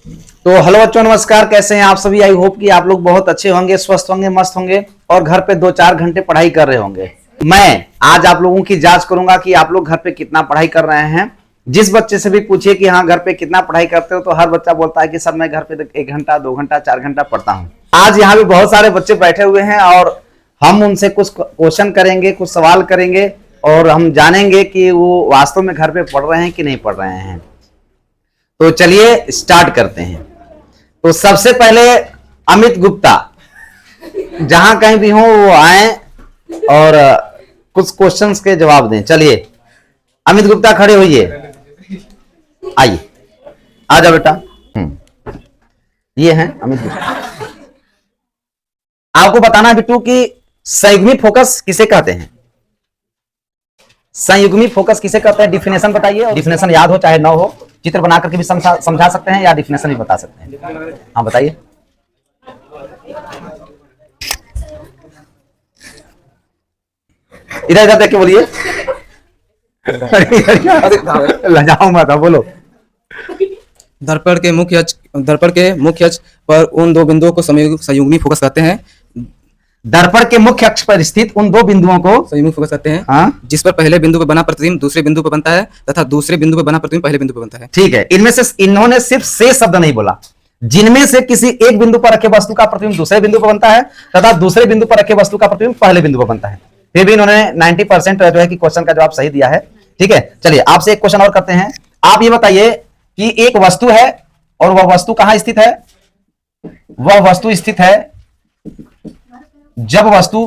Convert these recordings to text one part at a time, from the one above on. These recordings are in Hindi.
तो हेलो बच्चों, नमस्कार। कैसे हैं आप सभी? आई होप कि आप लोग बहुत अच्छे होंगे, स्वस्थ होंगे, मस्त होंगे और घर पे 2-4 घंटे पढ़ाई कर रहे होंगे। मैं आज आप लोगों की जांच करूंगा कि आप लोग घर पे कितना पढ़ाई कर रहे हैं। जिस बच्चे से भी पूछिए कि हाँ घर पे कितना पढ़ाई करते हो, तो हर बच्चा बोलता है कि सर मैं घर पे 1 घंटा 2 घंटा 4 घंटा पढ़ता हूँ। आज यहाँ पे बहुत सारे बच्चे बैठे हुए हैं और हम उनसे कुछ क्वेश्चन करेंगे, कुछ सवाल करेंगे और हम जानेंगे कि वो वास्तव में घर पे पढ़ रहे हैं कि नहीं पढ़ रहे हैं। तो चलिए स्टार्ट करते हैं। तो सबसे पहले अमित गुप्ता, जहां कहीं भी हो वो आए और कुछ क्वेश्चंस के जवाब दें। चलिए अमित गुप्ता खड़े होइए, आइए, आ जाओ बेटा। ये हैं अमित गुप्ता। आपको बताना है बिट्टू कि संयुग्मी फोकस किसे कहते हैं? संयुग्मी फोकस किसे कहते हैं? डिफिनेशन बताइए। डिफिनेशन याद हो चाहे ना हो, चित्र बना करके भी समझा सकते हैं या डिफिनेशन भी बता सकते हैं। हाँ बताइए। इधर इधर देख के बोलिए। लजाओ मत, बोलो। दर्पण के मुख्य अक्ष पर उन दो बिंदुओं को संयुग्मी फोकस कहते हैं। दर्पण के मुख्य अक्ष पर स्थित उन दो बिंदुओं को संयुग्मी फोकस कहते हैं। हाँ? जिस पर पहले बिंदु पर बना प्रतिबिंब दूसरे बिंदु पर बनता है तथा दूसरे बिंदु पर बना प्रतिबिंब पहले बिंदु पर बनता है। ठीक है, इनमें से इन्होंने सिर्फ से शब्द नहीं बोला। जिनमें से किसी एक बिंदु पर रखे वस्तु का प्रतिबिंब दूसरे बिंदु पर बनता है तथा दूसरे बिंदु पर रखे वस्तु का प्रतिबिंब पहले बिंदु पर बनता है। फिर भी इन्होंने 90% जो है कि क्वेश्चन का जवाब सही दिया है। ठीक है, चलिए आपसे एक क्वेश्चन और करते हैं। आप ये बताइए कि एक वस्तु है और वह वस्तु कहां स्थित है? वह वस्तु स्थित है जब वस्तु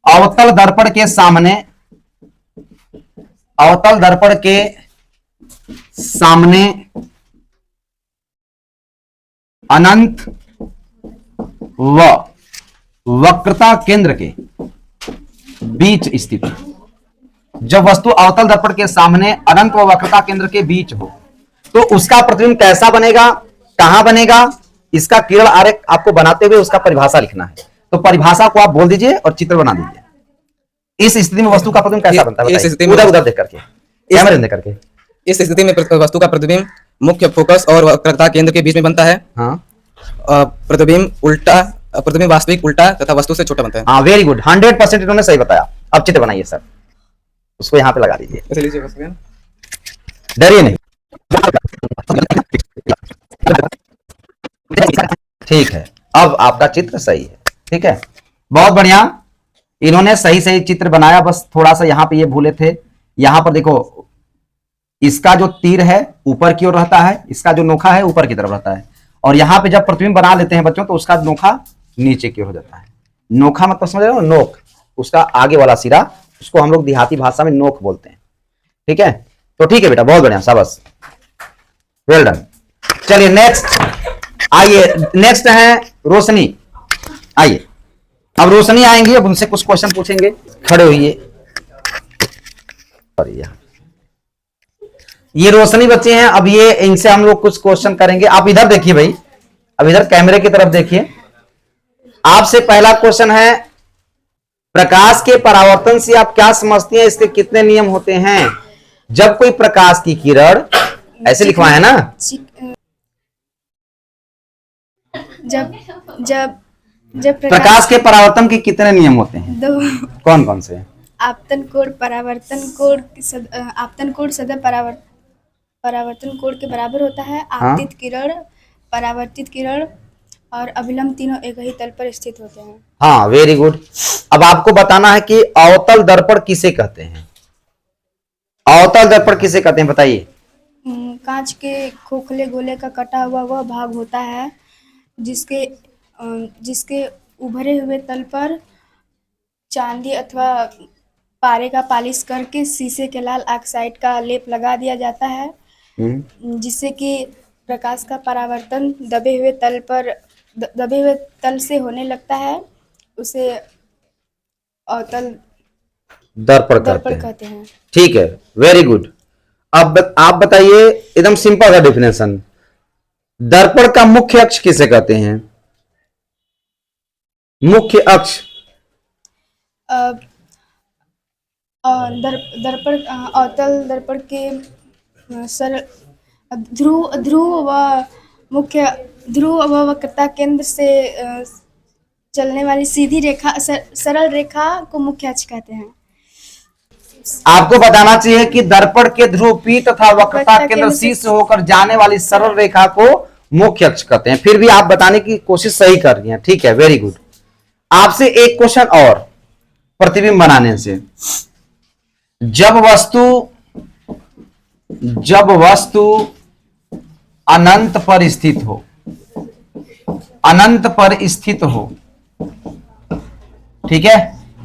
अवतल दर्पण के सामने अनंत व वक्रता केंद्र के बीच स्थित है। जब वस्तु अवतल दर्पण के सामने अनंत व वक्रता केंद्र के बीच हो तो उसका प्रतिबिंब कैसा बनेगा, कहां बनेगा? इसका किरण आरेख आपको बनाते हुए उसका परिभाषा लिखना है। तो परिभाषा को आप बोल दीजिए और चित्र बना दीजिए। इस स्थिति में वस्तु का प्रतिबिंब कैसा बनता है? इस स्थिति में उधर उधर देख करके, कैमरे देख करके। इस स्थिति में वस्तु का प्रतिबिंब मुख्य फोकस और वक्रता केंद्र के बीच में बनता है। हाँ, प्रतिबिंब वास्तविक उल्टा तथा वस्तु से छोटा बनता है। हाँ, वेरी गुड, 100% इन्होंने सही बताया। अब चित्र बनाइए सर, उसको यहाँ पे लगा दीजिए, डरिए नहीं। ठीक है, अब आपका चित्र सही है। ठीक है, बहुत बढ़िया, इन्होंने सही सही चित्र बनाया। बस थोड़ा सा यहाँ पे ये भूले थे। यहां पर देखो, इसका जो तीर है ऊपर की ओर रहता है, इसका जो नोखा है ऊपर की तरफ रहता है, और यहां पे जब प्रतिबिंब बना लेते हैं बच्चों तो उसका नोखा नीचे की ओर हो जाता है। नोखा मतलब समझ रहे हो? नोक, उसका आगे वाला सिरा, उसको हम लोग देहाती भाषा में नोक बोलते हैं। ठीक है, तो ठीक है बेटा, बहुत बढ़िया, शाबाश, वेल डन। चलिए नेक्स्ट आइए, नेक्स्ट है रोशनी। आइए, अब रोशनी आएंगी, अब उनसे कुछ क्वेश्चन पूछेंगे। खड़े होइए। ये रोशनी बच्चे हैं, अब ये इनसे हम लोग कुछ क्वेश्चन करेंगे। आप इधर देखिए भाई, अब इधर कैमरे की तरफ देखिए। आपसे पहला क्वेश्चन है, प्रकाश के परावर्तन से आप क्या समझती हैं? इसके कितने नियम होते हैं? जब कोई प्रकाश की किरण, ऐसे लिखवाए है ना, जब जब जब प्रकाश के परावर्तन के कितने नियम होते हैं? दो। कौन कौन से? आपतन कोण, परावर्तन कोण, आपतन कोण सदा परावर्तन कोण के बराबर होता है। आपतित किरण, परावर्तित किरण और अभिलंब तीनों एक ही तल पर स्थित होते हैं। हाँ, वेरी गुड। अब आपको बताना है कि अवतल दर्पण किसे कहते हैं? अवतल दर्पण किसे कहते हैं बताइए। कांच के खोखले गोले का कटा हुआ वह भाग होता है जिसके उभरे हुए तल पर चांदी अथवा पारे का पालिश करके शीशे के लाल ऑक्साइड का लेप लगा दिया जाता है, जिससे कि प्रकाश का परावर्तन दबे हुए तल से होने लगता है। उसे अवतल दर्पण कहते हैं। ठीक है, वेरी गुड। अब आप बताइए, एकदम सिंपल है डेफिनेशन, दर्पण का मुख्य अक्ष किसे कहते हैं? मुख्य अक्ष दर्पण, अवतल दर्पण के ध्रुव व मुख्य ध्रुव व वक्रता केंद्र से चलने वाली सीधी रेखा सरल रेखा को मुख्य अक्ष कहते हैं। आपको बताना चाहिए कि दर्पण के ध्रुव P तथा वक्रता केंद्र C से होकर जाने वाली सरल रेखा को मुख्य अक्ष कहते हैं। फिर भी आप बताने की कोशिश सही कर रही हैं, ठीक है, वेरी गुड। आपसे एक क्वेश्चन और प्रतिबिंब बनाने से, जब वस्तु अनंत पर स्थित हो, अनंत पर स्थित हो, ठीक है,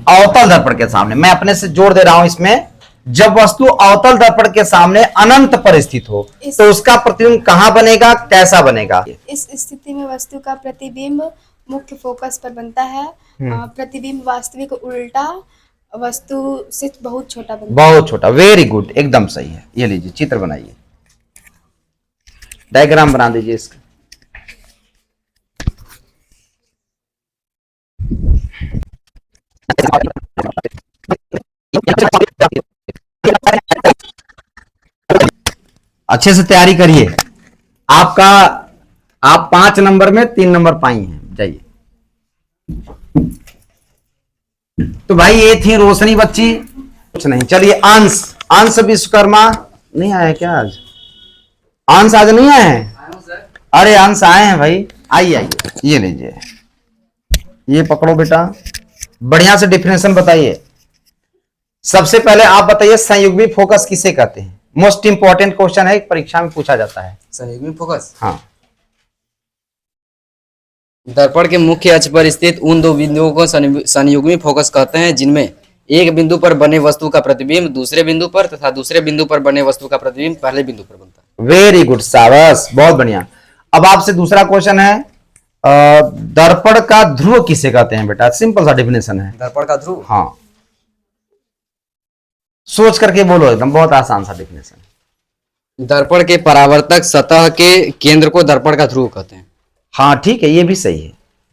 अवतल दर्पण के सामने, मैं अपने से जोड़ दे रहा हूं इसमें, जब वस्तु अवतल दर्पण के सामने अनंत पर स्थित हो तो उसका प्रतिबिंब कहां बनेगा, कैसा बनेगा? इस स्थिति में वस्तु का प्रतिबिंब मुख्य फोकस पर बनता है। प्रतिबिंब वास्तविक उल्टा वस्तु से बहुत छोटा बनता है। बहुत छोटा, वेरी गुड, एकदम सही है। ये लीजिए चित्र बनाइए, डायग्राम बना दीजिए इसका। अच्छे से तैयारी करिए। आप 5 नंबर में 3 नंबर पाई हैं, जाइए। तो भाई ये थी रोशनी बच्ची, कुछ नहीं। चलिए अंश विश्वकर्मा नहीं आया क्या आज? अंश आज नहीं आए हैं? अरे अंश आए हैं भाई, आइए, ये लीजिए, ये पकड़ो बेटा, बढ़िया से डिफिनेशन बताइए। सबसे पहले आप बताइए संयुग्मी फोकस किसे कहते हैं? मोस्ट इंपॉर्टेंट क्वेश्चन है, परीक्षा में पूछा जाता है। संयुग्मी फोकस, हाँ, दर्पण के मुख्य अक्ष पर स्थित उन दो बिंदुओं को संयुग्मी फोकस कहते हैं जिनमें एक बिंदु पर बने वस्तु का प्रतिबिंब दूसरे बिंदु पर तथा दूसरे बिंदु पर बने वस्तु का प्रतिबिंब पहले बिंदु पर बनता है। वेरी गुड, शाबाश, बहुत बढ़िया। अब आपसे दूसरा क्वेश्चन है, दर्पण का ध्रुव किसे कहते हैं बेटा? सिंपल सा डिफिनेशन है। दर्पण का ध्रुव, हाँ, सोच करके बोलो, एकदम बहुत आसान सा डिफिनेशन। दर्पण के परावर्तक सतह के केंद्र को दर्पण का ध्रुव कहते हैं। हाँ ठीक है, ये भी सही है।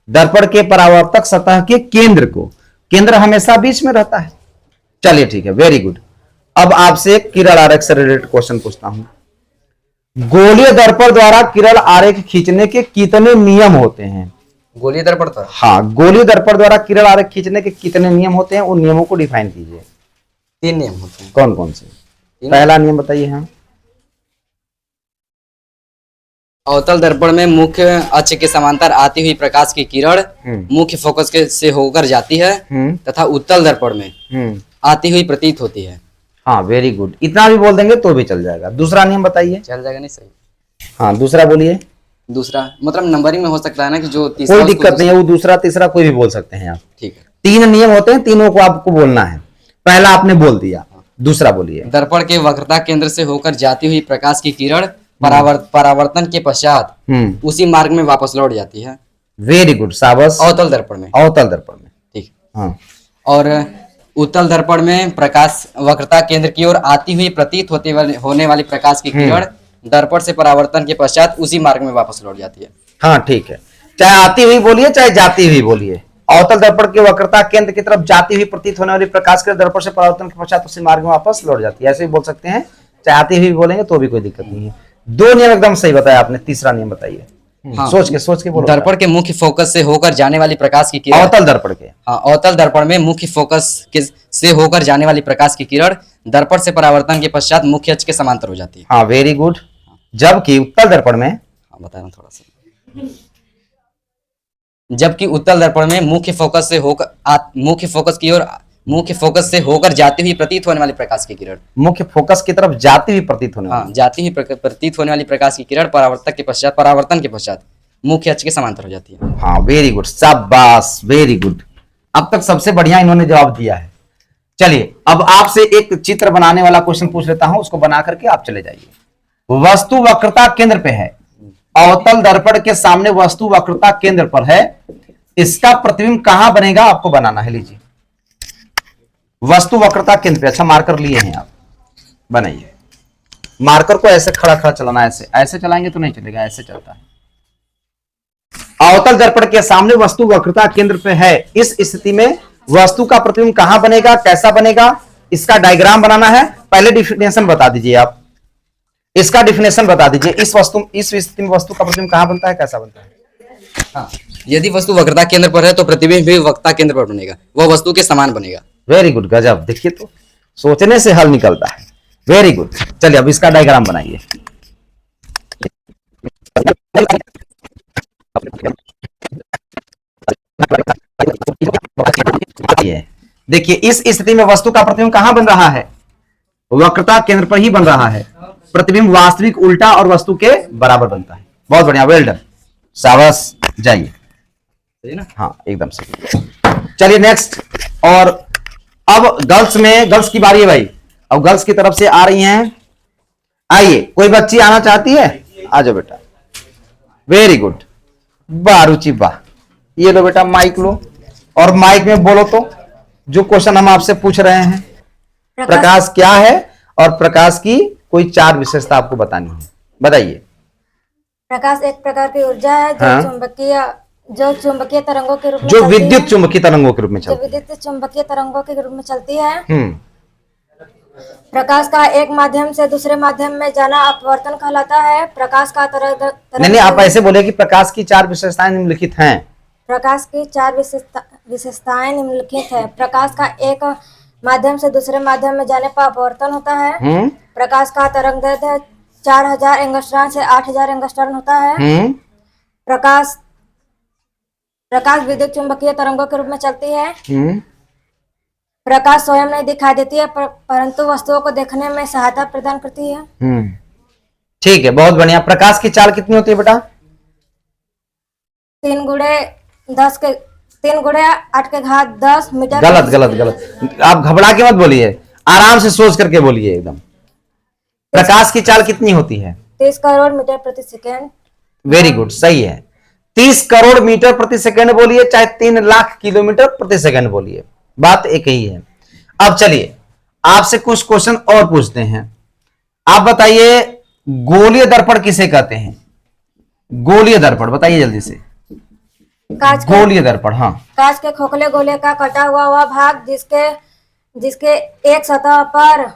दर्पण के परावर्तक सतह के केंद्र को, केंद्र हमेशा बीच में रहता है। चलिए ठीक है, वेरी गुड। अब आपसे एक किरण आरेख से रिलेटेड क्वेश्चन पूछता हूं। गोलीय दर्पण द्वारा किरण आरेख खींचने के कितने नियम होते हैं? गोलीय दर्पण पर, हाँ, गोलीय दर्पण द्वारा किरण आरेख खींचने के कितने नियम होते हैं? उन नियमों को डिफाइन कीजिए। 3 नियम होते हैं। कौन कौन से? पहला नियम बताइए। हाँ, अवतल दर्पण में मुख्य अक्ष के समांतर आती हुई प्रकाश की किरण मुख्य फोकस से होकर जाती है तथा उत्तल दर्पण में आती हुई प्रतीत होती है। हाँ, वेरी गुड, इतना भी बोल देंगे तो भी चल जाएगा। दूसरा नियम बताइए। चल जाएगा, नहीं सही। हाँ, दूसरा बोलिए। दूसरा मतलब नंबरिंग में हो सकता है ना, कि जो तीसरा, कोई दिक्कत नहीं है, वो दूसरा तीसरा कोई भी बोल सकते हैं आप। ठीक है। 3 नियम होते हैं, तीनों को आपको बोलना है। पहला आपने बोल दिया, दूसरा बोलिए। दर्पण के वक्रता केंद्र से होकर जाती हुई प्रकाश की किरण परावर्तन के पश्चात उसी मार्ग में वापस लौट जाती है। वेरी गुड, शाबाश। अवतल दर्पण में, अवतल दर्पण में, ठीक। हाँ। और उत्तल दर्पण में प्रकाश वक्रता केंद्र की ओर आती हुई प्रतीत होने वाली प्रकाश की किरण दर्पण से परावर्तन के पश्चात उसी मार्ग में वापस लौट जाती है। हाँ ठीक है, चाहे आती हुई बोलिए चाहे जाती हुई बोलिए। अवतल दर्पण के वक्रता केंद्र की तरफ जाती हुई प्रतीत होने वाली प्रकाश के दर्पण से परावर्तन के पश्चात उसी मार्ग में वापस लौट जाती है, ऐसे भी बोल सकते हैं। चाहे आती हुई बोलेंगे तो भी कोई दिक्कत नहीं है। 2 नियम एकदम सही बताया आपने। तीसरा नियम बताइए। हाँ। सोच के बोलो। दर्पण के मुख्य फोकस से होकर जाने वाली प्रकाश की किरण, अवतल दर्पण के, हाँ, अवतल दर्पण में मुख्य फोकस से होकर जाने वाली प्रकाश की किरण दर्पण से परावर्तन के पश्चात मुख्य अक्ष के समांतर हो जाती है। हाँ, वेरी गुड। जबकि उत्तल दर्पण में, हाँ, बता रहा हूं थोड़ा सा। जबकि उत्तल दर्पण में मुख्य फोकस से होकर जाती हुई प्रतीत होने वाली प्रकाश की किरण, मुख्य फोकस की तरफ जाती हुई प्रतीत होने वाली, हाँ, जाती हुई प्रतीत होने वाली प्रकाश की किरण परावर्तन के पश्चात मुख्य अक्ष के समांतर हो जाती है। हाँ, वेरी गुड, शाबाश, वेरी गुड। अब तक सबसे बढ़िया इन्होंने जवाब दिया है। चलिए अब आपसे एक चित्र बनाने वाला क्वेश्चन पूछ लेता हूं, उसको बना करके आप चले जाइए। वस्तु वक्रता केंद्र पे है, अवतल दर्पण के सामने वस्तु वक्रता केंद्र पर है, इसका प्रतिबिंब कहां बनेगा आपको बनाना है। लीजिए, वस्तु वक्रता केंद्र पे, अच्छा मार्कर लिए हैं आप, बनाइए। मार्कर को ऐसे खड़ा खड़ा चलाना, ऐसे चलाएंगे तो नहीं चलेगा, ऐसे चलता है। अवतल दर्पण के सामने वस्तु वक्रता केंद्र पे है, इस स्थिति में वस्तु का प्रतिबिंब कहां बनेगा, कैसा बनेगा, इसका डायग्राम बनाना है। पहले डिफिनेशन बता दीजिए आप। इसका डिफिनेशन बता दीजिए। इस स्थिति में वस्तु का प्रतिबिंब कहाँ बनता है, कैसा बनता है? हाँ, यदि वस्तु वक्रता केंद्र पर है तो प्रतिबिंब भी वक्रता केंद्र पर बनेगा, वह वस्तु के समान बनेगा। वेरी गुड, गजब। देखिए तो सोचने से हल निकलता है। Very good. चलिए अब इसका डायग्राम बनाइए। देखिए इस स्थिति में वस्तु का प्रतिबिंब कहां बन रहा है? वक्रता केंद्र पर ही बन रहा है। प्रतिबिंब वास्तविक उल्टा और वस्तु के बराबर बनता है। बहुत बढ़िया, वेल डन, शाबाश। जाइए। सही ना? हाँ एकदम सही। चलिए नेक्स्ट। और अब गर्ल्स की बारी है भाई। अब गर्ल्स की तरफ से आ रही हैं। आइए, कोई बच्ची आना चाहती है? आ जाओ बेटा। वेरी गुड, वाह रुचि वाह। ये लो बेटा माइक लो और माइक में बोलो तो जो क्वेश्चन हम आपसे पूछ रहे हैं। प्रकाश क्या है और प्रकाश की कोई 4 विशेषता आपको बतानी है, बताइए। प्रकाश एक प्रकार की ऊर्जा है जो हाँ? चुंबकीय तरंगों के रूप में जो चलती विद्युत है। चुंबकीय तरंगों के रूप में जो चलती है। विद्युत चुंबकीय तरंगों के रूप में चलती है। हम्म। प्रकाश का एक माध्यम से दूसरे माध्यम में जाना अपवर्तन कहलाता है। प्रकाश का नहीं, आप ऐसे बोले कि प्रकाश की 4 विशेषताएं निम्नलिखित हैं। प्रकाश की 4 विशेषताएं निम्नलिखित है। प्रकाश का एक माध्यम से दूसरे माध्यम में जाने पर अपवर्तन होता है। प्रकाश का तरंगदैर्घ्य 4000 एंगस्ट्रॉन से 8000 एंगस्ट्रॉन होता है। प्रकाश विद्युत चुंबकीय तरंगों के रूप में चलती है। प्रकाश स्वयं नहीं दिखाई देती है परंतु वस्तुओं को देखने में सहायता प्रदान करती है। ठीक है, बहुत बढ़िया। प्रकाश की चाल कितनी होती है बेटा? 3 गुणे 8 के घात 10 मीटर। गलत गलत गलत, आप घबरा के मत बोलिए, आराम से सोच करके बोलिए एकदम। प्रकाश की चाल कितनी होती है? 30 करोड़ मीटर प्रति सेकेंड। वेरी गुड, सही है। 30 करोड़ मीटर प्रति सेकंड बोलिए, चाहे 3 लाख किलोमीटर प्रति सेकंड बोलिए, बात एक ही है। अब चलिए आपसे कुछ क्वेश्चन और पूछते हैं। आप बताइए गोलीय दर्पण किसे कहते हैं? गोलीय दर्पण बताइए जल्दी से। गोलीय दर्पण, हाँ। कांच के खोखले गोले का कटा हुआ वह भाग जिसके एक सतह पर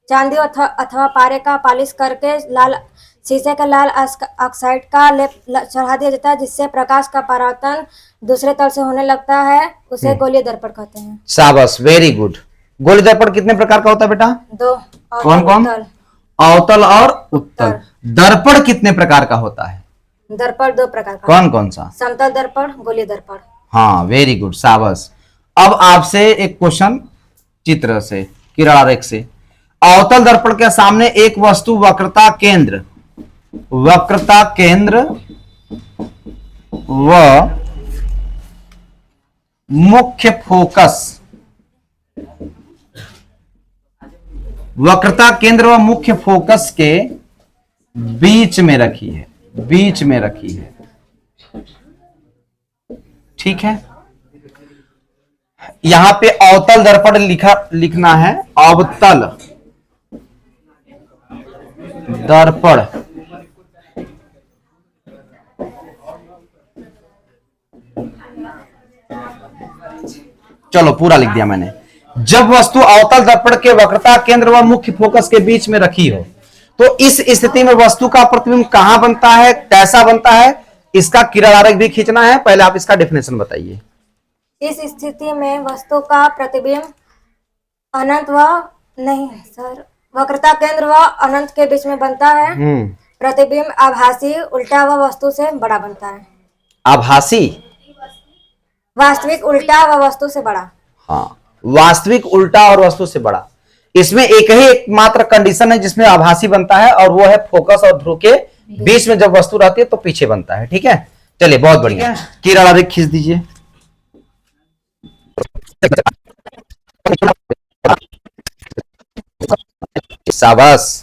चांदी अथवा पारे का पालिश करके शीशे के लाल ऑक्साइड का लेप चढ़ा दिया जाता है, जिससे प्रकाश का परावर्तन दूसरे तल से होने लगता है, उसे गोलीय दर्पण कहते हैं। शाबाश, वेरी गुड। गोलीय दर्पण कितने प्रकार का होता है बेटा? 2। कौन कौन? अवतल और उत्तल। दर्पण कितने प्रकार का होता है? दर्पण 2 प्रकार का। कौन कौन सा? समतल दर्पण, गोलीय दर्पण। हाँ वेरी गुड, शाबाश। अब आपसे एक क्वेश्चन चित्र से, किरण आरेख से। अवतल दर्पण के सामने एक वस्तु वक्रता केंद्र व मुख्य फोकस, वक्रता केंद्र व मुख्य फोकस के बीच में रखी है, ठीक है। यहां पे अवतल दर्पण लिखना है, अवतल दर्पण। चलो पूरा लिख दिया मैंने। जब वस्तु अवतल दर्पण के वक्रता केंद्र व मुख्य फोकस के बीच में रखी हो तो इस स्थिति में वस्तु का प्रतिबिंब कहां बनता है, कैसा बनता है, इसका किरण आरेख भी खींचना है। पहले आप इसका डेफिनेशन बताइए। इस स्थिति में वस्तु का प्रतिबिंब अनंत व नहीं सर वक्रता केंद्र व अनंत के बीच में बनता है। प्रतिबिंब आभासी उल्टा व वस्तु से बड़ा बनता है। आभासी, वास्तविक उल्टा व वस्तु से बड़ा। हाँ, वास्तविक उल्टा और वस्तु से बड़ा। इसमें एकमात्र कंडीशन है जिसमें आभासी बनता है, और वो है फोकस और ध्रुव के बीच में जब वस्तु रहती है तो पीछे बनता है। ठीक है, चलिए बहुत बढ़िया। किरण आरेख खींच दीजिए। शाबाश,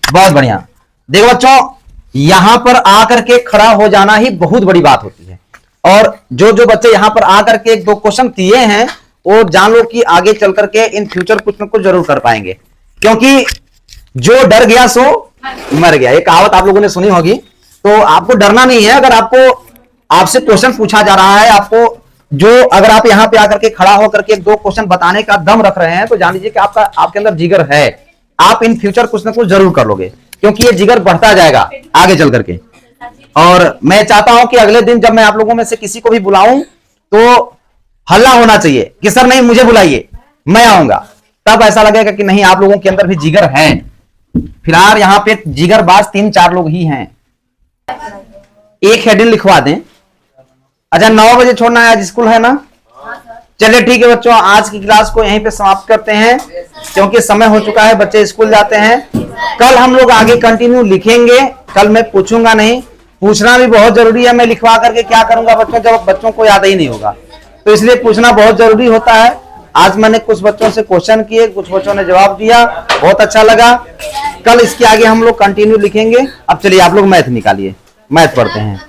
बहुत बढ़िया। देखो बच्चों, यहां पर आकर के खड़ा हो जाना ही बहुत बड़ी बात होती है, और जो बच्चे यहां पर आकर के 1-2 क्वेश्चन किए हैं वो जान लो कि आगे चल करके इन फ्यूचर कुछ न कुछ जरूर कर पाएंगे, क्योंकि जो डर गया सो मर गया, ये कहावत आप लोगों ने सुनी होगी। तो आपको डरना नहीं है। अगर आपसे क्वेश्चन पूछा जा रहा है, अगर आप यहां पे आकर के खड़ा होकर के 1-2 क्वेश्चन बताने का दम रख रहे हैं, तो जान लीजिए कि आपके अंदर जिगर है, आप इन फ्यूचर कुछ ना कुछ जरूर कर लोगे। क्योंकि ये जिगर बढ़ता जाएगा आगे चल करके। और मैं चाहता हूं कि अगले दिन जब मैं आप लोगों में से किसी को भी बुलाऊं तो हल्ला होना चाहिए कि सर नहीं मुझे बुलाइए, मैं आऊंगा। तब ऐसा लगेगा कि नहीं आप लोगों के अंदर भी जिगर है। फिलहाल यहाँ पे जिगरबाज 3-4 लोग ही हैं। एक हेडिंग लिखवा दें। अच्छा 9 बजे छोड़ना है, आज स्कूल है ना? चलिए ठीक है बच्चों, आज की क्लास को यहीं पे समाप्त करते हैं क्योंकि समय हो चुका है, बच्चे स्कूल जाते हैं। कल हम लोग आगे कंटिन्यू लिखेंगे। कल मैं पूछूंगा नहीं, पूछना भी बहुत जरूरी है। मैं लिखवा करके क्या करूंगा बच्चों, जब बच्चों को याद ही नहीं होगा, तो इसलिए पूछना बहुत जरूरी होता है। आज मैंने कुछ बच्चों से क्वेश्चन किए, कुछ बच्चों ने जवाब दिया, बहुत अच्छा लगा। कल इसके आगे हम लोग कंटिन्यू लिखेंगे। अब चलिए आप लोग मैथ निकालिए, मैथ पढ़ते हैं।